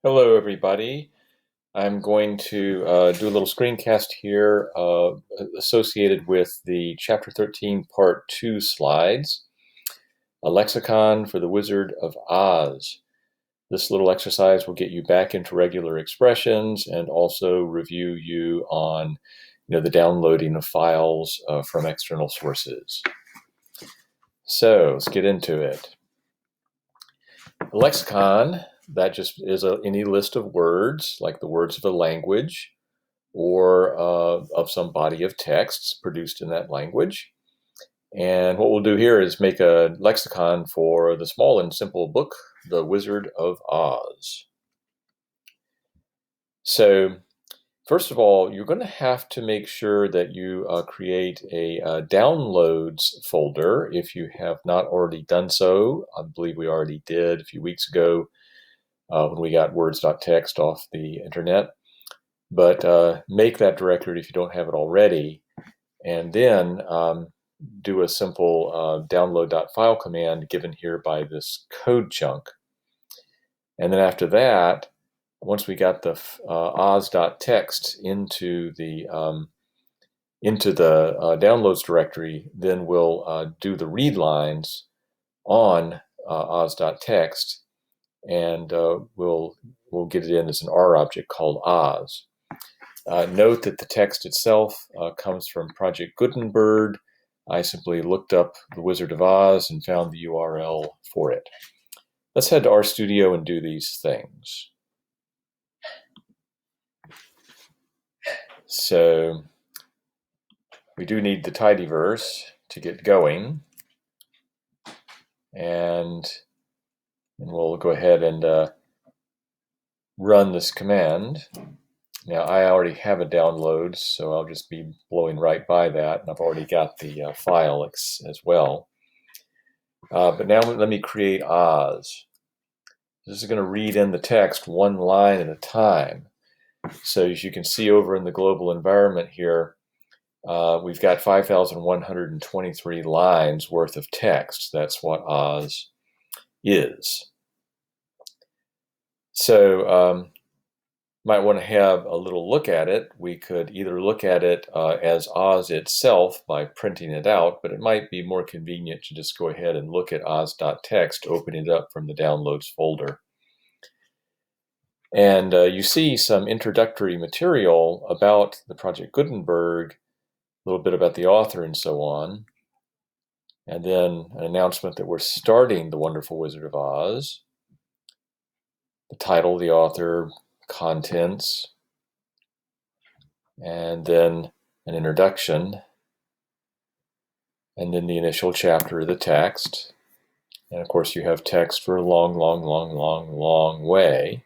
Hello, everybody. I'm going to do a little screencast here associated with the Chapter 13, Part 2 slides, a lexicon for the Wizard of Oz. This little exercise will get you back into regular expressions and also review you on the downloading of files from external sources. So let's get into it. A lexicon, that just is any list of words, like the words of a language, or of some body of texts produced in that language. And what we'll do here is make a lexicon for the small and simple book, The Wizard of Oz. So first of all, you're going to have to make sure that you create a downloads folder if you have not already done so. I believe we already did a few weeks ago when we got words.txt off the internet. But make that directory if you don't have it already, and then do a simple download.file command given here by this code chunk. And then after that, once we got the oz.txt into the downloads directory, then we'll do the read lines on oz.txt, and we'll get it in as an R object called Oz. Note that the text itself comes from Project Gutenberg. I simply looked up The Wizard of Oz and found the URL for it. Let's head to RStudio and do these things. So we do need the tidyverse to get going. And we'll go ahead and run this command. Now, I already have a download, so I'll just be blowing right by that, and I've already got the file as well. But now let me create Oz. This is going to read in the text one line at a time. So as you can see over in the global environment here, we've got 5,123 lines worth of text. That's what Oz is. So might want to have a little look at it. We could either look at it as Oz itself by printing it out, but it might be more convenient to just go ahead and look at oz.txt, opening it up from the downloads folder. And you see some introductory material about the Project Gutenberg, a little bit about the author and so on, and then an announcement that we're starting The Wonderful Wizard of Oz, the title, the author, contents, and then an introduction, and then the initial chapter of the text. And of course you have text for a long, long, long, long, long way.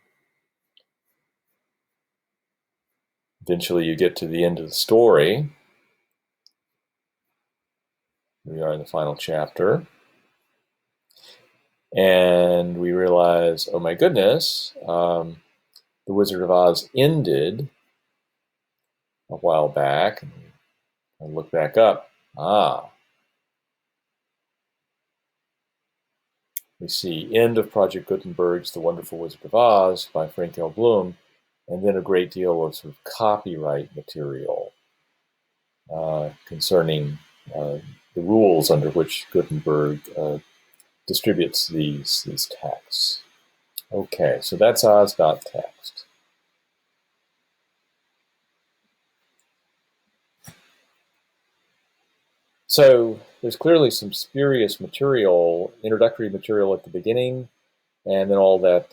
Eventually you get to the end of the story. We are in the final chapter. And we realize, oh my goodness, The Wizard of Oz ended a while back. I look back up. We see end of Project Gutenberg's The Wonderful Wizard of Oz by Frank L. Bloom, and then a great deal of sort of copyright material concerning the rules under which Gutenberg distributes these texts. Okay, so that's oz.txt. So there's clearly some spurious material, introductory material at the beginning, and then all that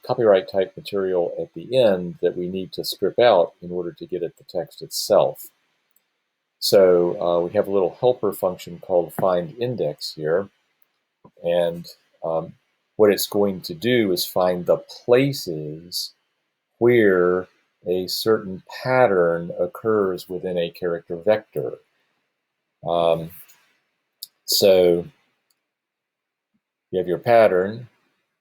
copyright type material at the end that we need to strip out in order to get at the text itself. So we have a little helper function called findIndex here, and what it's going to do is find the places where a certain pattern occurs within a character vector. So you have your pattern,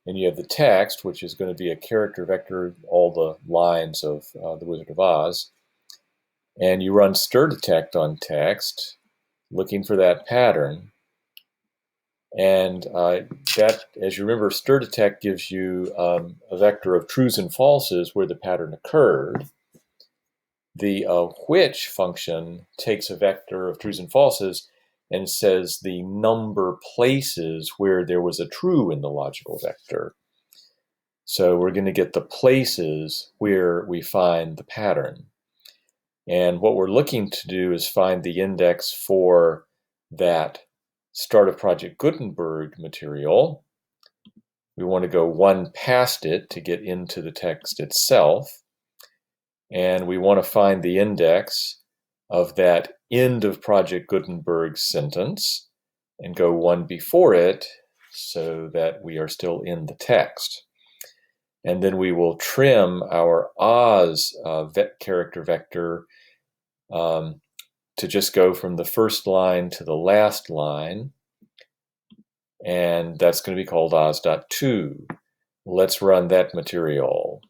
and you have the text, which is going to be a character vector, all the lines of The Wizard of Oz. And you run stir detect on text, looking for that pattern. And that, as you remember, stir detect gives you a vector of trues and falses where the pattern occurred. The which function takes a vector of trues and falses and says the number places where there was a true in the logical vector. So we're going to get the places where we find the pattern. And what we're looking to do is find the index for that Start of Project Gutenberg material. We want to go one past it to get into the text itself. And we want to find the index of that end of Project Gutenberg sentence and go one before it so that we are still in the text. And then we will trim our Oz character vector to just go from the first line to the last line. And that's going to be called Oz.to. Let's run that material.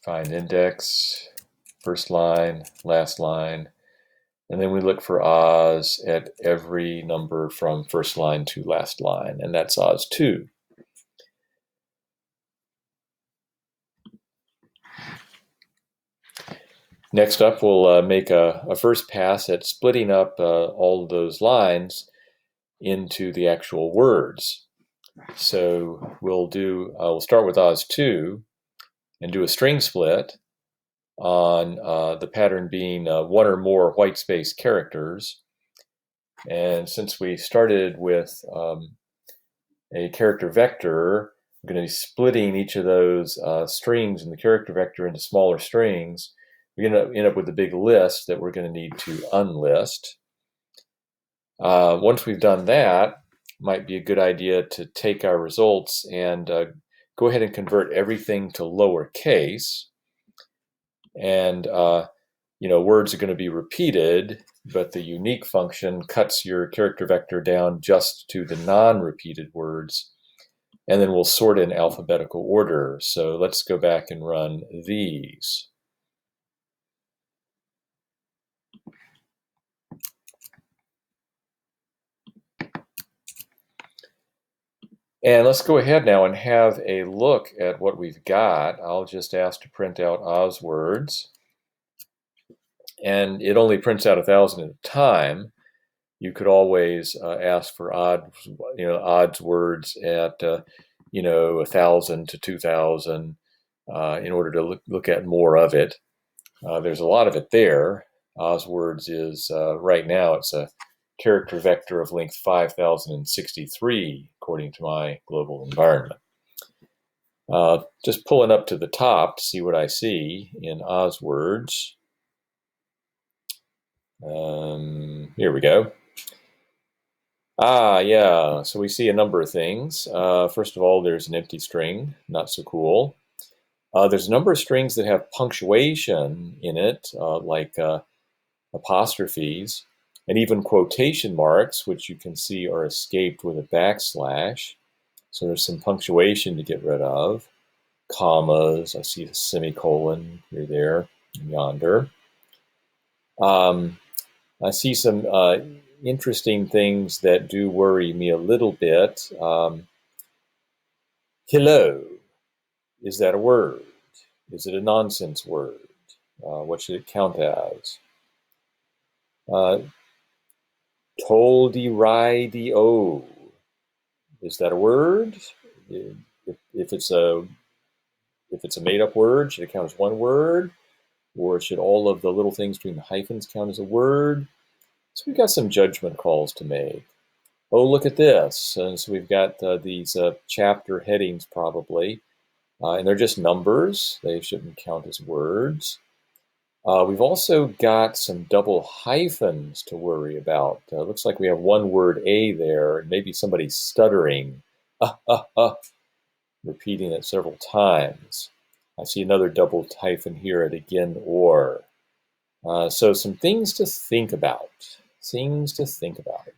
Find index, first line, last line. And then we look for Oz at every number from first line to last line, and that's Oz2. Next up, we'll make a first pass at splitting up all of those lines into the actual words. So we'll start with Oz2 and do a string split on the pattern being one or more white space characters. And since we started with a character vector, we're going to be splitting each of those strings in the character vector into smaller strings. We're going to end up with a big list that we're going to need to unlist. Once we've done that, it might be a good idea to take our results and go ahead and convert everything to lowercase. And words are going to be repeated, but the unique function cuts your character vector down just to the non-repeated words, and then we'll sort in alphabetical order. So let's go back and run these. And let's go ahead now and have a look at what we've got. I'll just ask to print out Oz words. And it only prints out 1,000 at a time. You could always ask for odds words at 1,000 to 2,000 in order to look at more of it. There's a lot of it there. Oz words is right now it's a character vector of length 5,063 according to my global environment. Just pulling up to the top to see what I see in Oz words. Here we go. Yeah, so we see a number of things. First of all, there's an empty string, not so cool. There's a number of strings that have punctuation in it, like apostrophes, and even quotation marks, which you can see are escaped with a backslash. So there's some punctuation to get rid of. Commas, I see the semicolon here, there, and yonder. I see some interesting things that do worry me a little bit. Hello, is that a word? Is it a nonsense word? What should it count as? Toldi-ri-di-o. Is that a word? If it's a made-up word, should it count as one word? Or should all of the little things between the hyphens count as a word? So we've got some judgment calls to make. Oh, look at this. And so we've got these chapter headings probably. And they're just numbers. They shouldn't count as words. We've also got some double hyphens to worry about. Looks like we have one word A there, and maybe somebody's stuttering, repeating it several times. I see another double hyphen here at again or. So some things to think about. Things to think about.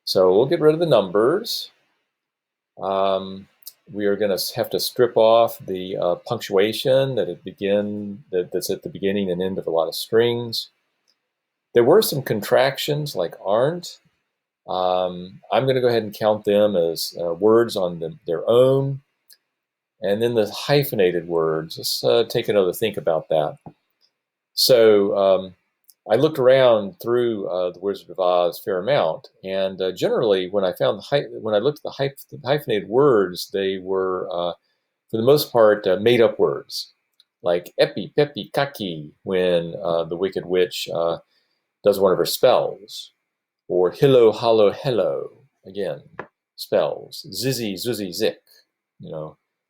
So we'll get rid of the numbers. we are going to have to strip off the punctuation that's at the beginning and end of a lot of strings. There were some contractions like aren't. I'm going to go ahead and count them as words on their own. And then the hyphenated words, let's take another think about that. So I looked around through the Wizard of Oz a fair amount, and generally, when I looked at the hyphenated words, they were, for the most part, made-up words, like epi, pepi, kaki, when the Wicked Witch does one of her spells, or hillo, hollow, hello, again, spells, zizzy, zuzzy, zik,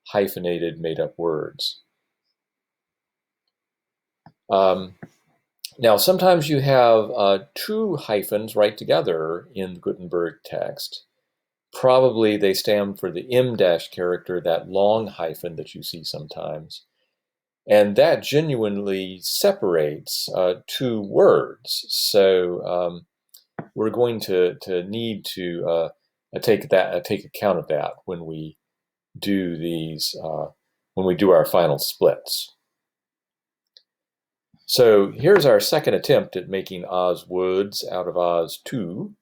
hyphenated, made-up words. Now, sometimes you have two hyphens right together in the Gutenberg text. Probably they stand for the M- character, that long hyphen that you see sometimes. And that genuinely separates two words. So we're going to need to take account of that when we do our final splits. So here's our second attempt at making Oz Woods out of Oz 2.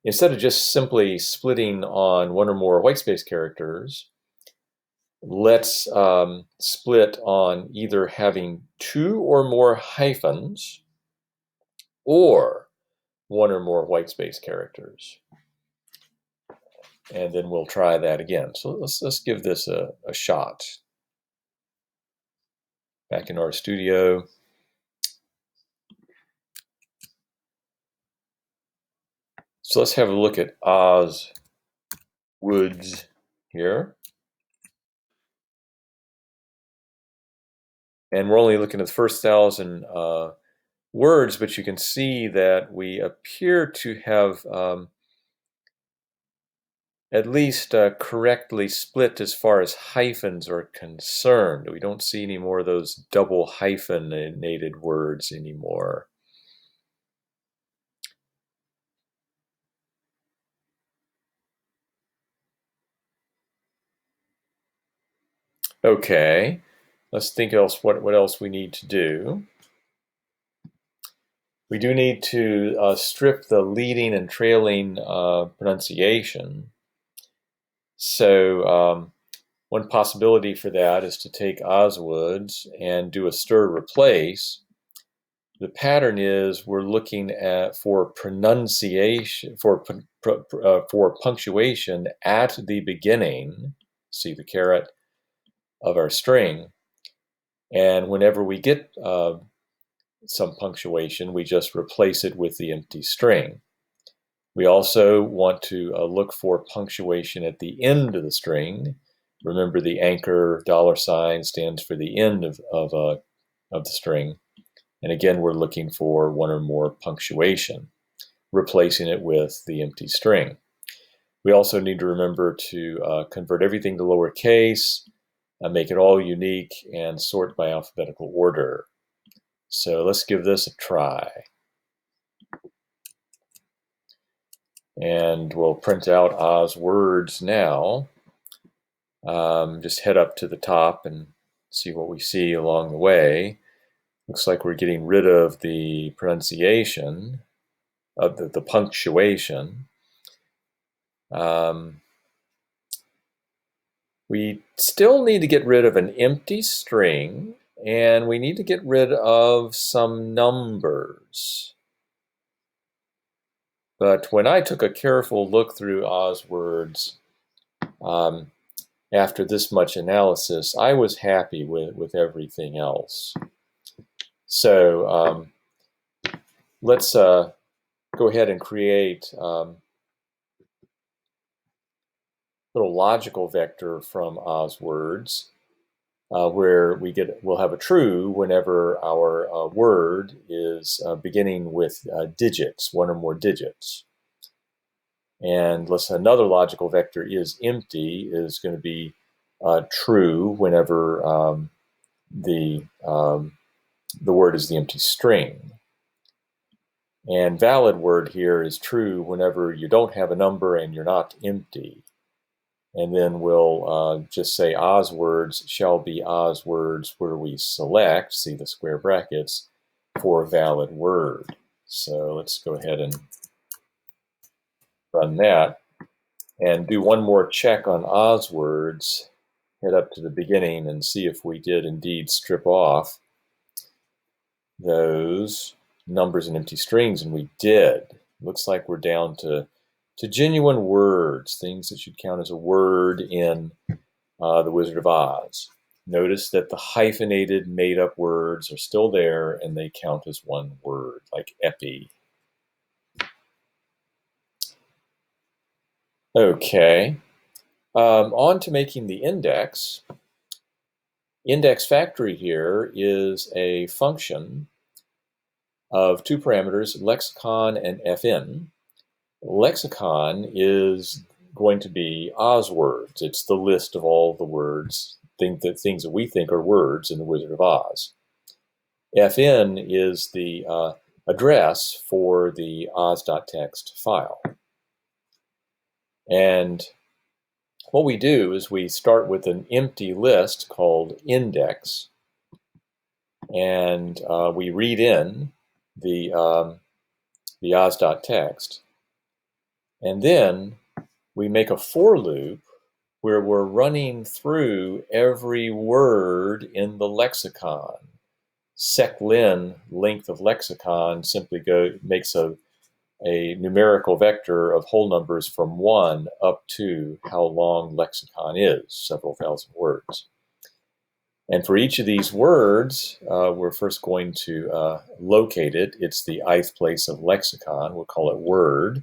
Instead of just simply splitting on one or more whitespace characters, let's split on either having two or more hyphens or one or more whitespace characters. And then we'll try that again. So let's give this a shot. Back in our studio. So let's have a look at Oz Woods here. And we're only looking at the first 1,000 words, but you can see that we appear to have at least correctly split as far as hyphens are concerned. We don't see any more of those double hyphenated words anymore. Okay, let's think what else we need to do. We do need to strip the leading and trailing pronunciation. So one possibility for that is to take Oswoods and do a stir replace. The pattern is we're looking at for pronunciation, for punctuation at the beginning, see the caret, of our string. And whenever we get some punctuation, we just replace it with the empty string. We also want to look for punctuation at the end of the string. Remember, the anchor $sign stands for the end of the string. And again, we're looking for one or more punctuation, replacing it with the empty string. We also need to remember to convert everything to lowercase, make it all unique, and sort by alphabetical order. So let's give this a try. And we'll print out Oz words now. Just head up to the top and see what we see along the way. Looks like we're getting rid of the pronunciation of the punctuation. We still need to get rid of an empty string, and we need to get rid of some numbers. But when I took a careful look through Oz words, after this much analysis, I was happy with everything else. So let's go ahead and create a little logical vector from Oz words, where we'll have a true whenever our word is beginning with digits, one or more digits. And another logical vector is empty, is going to be true whenever the word is the empty string. And valid word here is true whenever you don't have a number and you're not empty. And then we'll just say Oz words shall be Oz words where we select, see the square brackets, for a valid word. So let's go ahead and run that and do one more check on Oz words. Head up to the beginning and see if we did indeed strip off those numbers and empty strings, and we did. Looks like we're down to genuine words, things that should count as a word in The Wizard of Oz. Notice that the hyphenated made-up words are still there, and they count as one word, like epi. Okay, on to making the index. Index factory here is a function of two parameters, lexicon and fn. Lexicon is going to be Oz words. It's the list of all the words, things that we think are words in The Wizard of Oz. Fn is the address for the oz.txt file. And what we do is we start with an empty list called index, and we read in the oz.txt, and then we make a for loop where we're running through every word in the lexicon. Sec_len, length of lexicon, simply makes a numerical vector of whole numbers from 1 up to how long lexicon is, several thousand words. And for each of these words, we're first going to locate it. It's the ith place of lexicon. We'll call it word.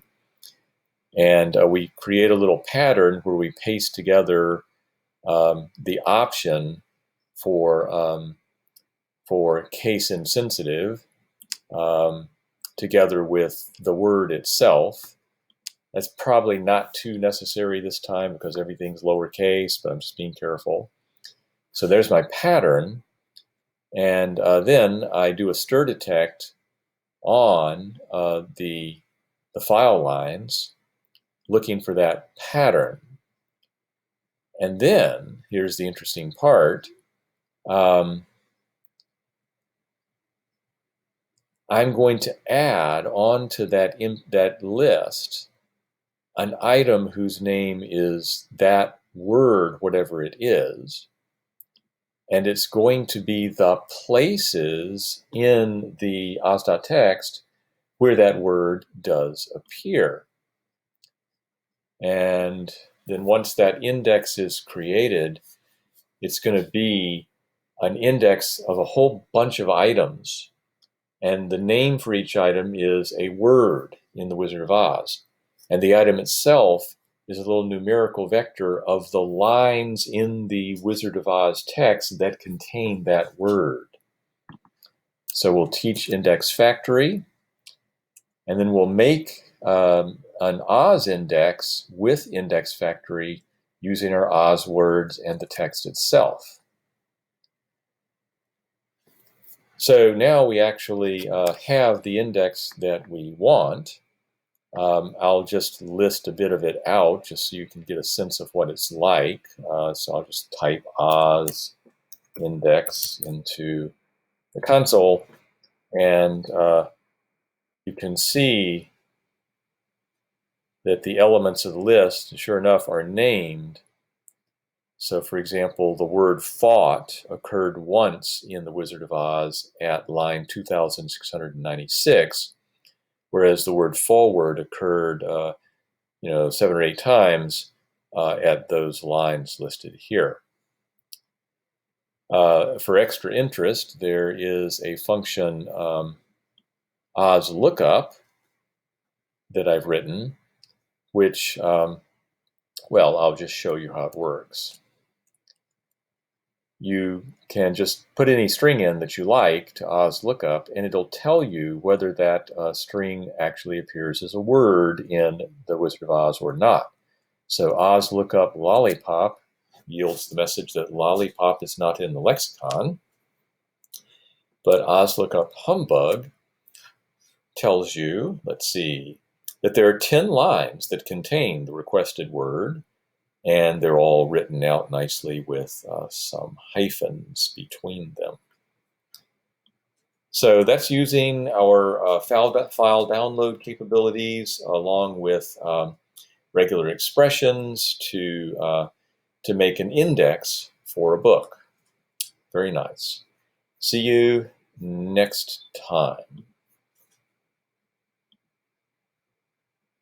And we create a little pattern where we paste together the option for case insensitive together with the word itself. That's probably not too necessary this time because everything's lowercase, but I'm just being careful. So there's my pattern. And then I do a stir detect on the file lines, looking for that pattern. And then, here's the interesting part, I'm going to add onto that list an item whose name is that word, whatever it is, and it's going to be the places in the oz.txt where that word does appear. And then once that index is created, it's going to be an index of a whole bunch of items. And the name for each item is a word in The Wizard of Oz. And the item itself is a little numerical vector of the lines in the Wizard of Oz text that contain that word. So we'll teach index factory, and then we'll make an Oz index with index factory using our Oz words and the text itself. So now we actually have the index that we want. I'll just list a bit of it out just so you can get a sense of what it's like. So I'll just type Oz index into the console, and you can see that the elements of the list, sure enough, are named. So, for example, the word fought occurred once in The Wizard of Oz at line 2696, whereas the word forward occurred 7 or 8 times at those lines listed here. For extra interest, there is a function Oz lookup that I've written, which, well, I'll just show you how it works. You can just put any string in that you like to Oz lookup, and it'll tell you whether that string actually appears as a word in The Wizard of Oz or not. So Oz lookup lollipop yields the message that lollipop is not in the lexicon, but Oz lookup humbug tells you, let's see, that there are 10 lines that contain the requested word, And they're all written out nicely with some hyphens between them. So that's using our file download capabilities along with regular expressions to make an index for a book. Very nice. See you next time.